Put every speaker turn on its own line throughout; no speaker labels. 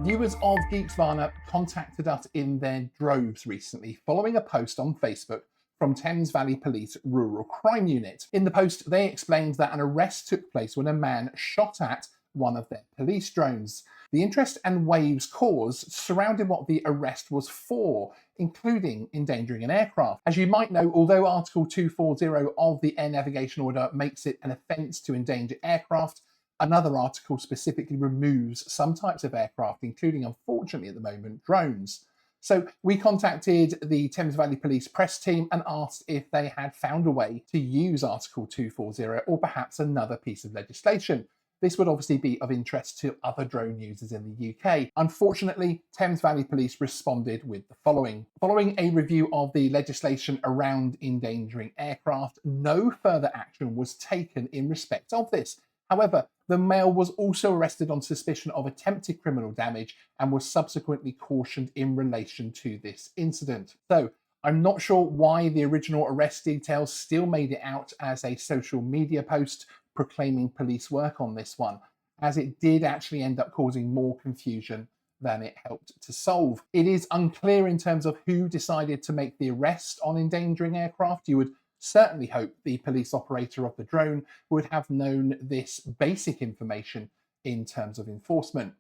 Viewers of Geeksvana contacted us in their droves recently following a post on Facebook from Thames Valley Police Rural Crime Unit. In the post, they explained that an arrest took place when a man shot at one of their police drones. The interest and waves caused surrounded what the arrest was for, including endangering an aircraft. As you might know, although Article 240 of the Air Navigation Order makes it an offence to endanger aircraft, another article specifically removes some types of aircraft, including, unfortunately, at the moment, drones. So we contacted the Thames Valley Police press team and asked if they had found a way to use Article 240 or perhaps another piece of legislation. This would obviously be of interest to other drone users in the UK. Unfortunately, Thames Valley Police responded with the following. Following a review of the legislation around endangering aircraft, no further action was taken in respect of this. However, the male was also arrested on suspicion of attempted criminal damage and was subsequently cautioned in relation to this incident. So, I'm not sure why the original arrest details still made it out as a social media post proclaiming police work on this one, as it did actually end up causing more confusion than it helped to solve. It is unclear in terms of who decided to make the arrest on endangering aircraft. You would certainly hope the police operator of the drone would have known this basic information in terms of enforcement.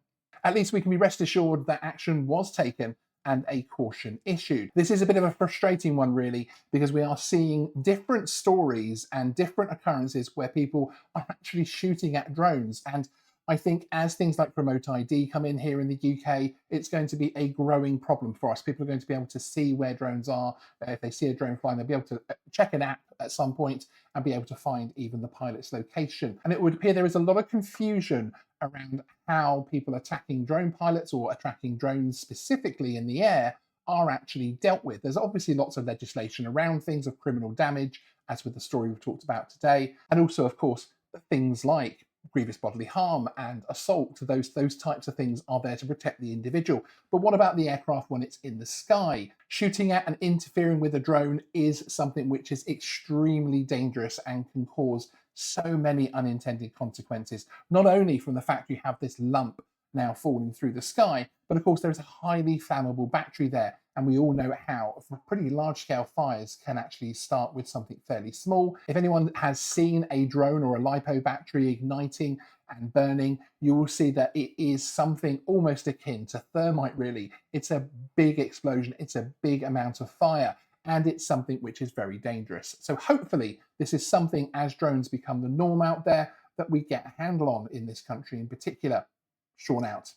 At least we can be rest assured that action was taken and a caution issued. This is a bit of a frustrating one, really, because we are seeing different stories and different occurrences where people are actually shooting at drones. And I think as things like remote ID come in here in the UK, it's going to be a growing problem for us. People are going to be able to see where drones are. If they see a drone flying, they'll be able to check an app at some point and be able to find even the pilot's location. And it would appear there is a lot of confusion around how people attacking drone pilots or attacking drones specifically in the air are actually dealt with. There's obviously lots of legislation around things of criminal damage, as with the story we've talked about today, and also, of course, things like grievous bodily harm and assault. Those types of things are there to protect the individual. But what about the aircraft when it's in the sky? Shooting at and interfering with a drone is something which is extremely dangerous and can cause so many unintended consequences, not only from the fact you have this lump now falling through the sky, but of course there's a highly flammable battery there, and we all know how pretty large scale fires can actually start with something fairly small. If anyone has seen a drone or a LiPo battery igniting and burning, you will see that it is something almost akin to thermite, really. It's a big explosion, it's a big amount of fire, and it's something which is very dangerous. So hopefully this is something, as drones become the norm out there, that we get a handle on in this country in particular. Sean out.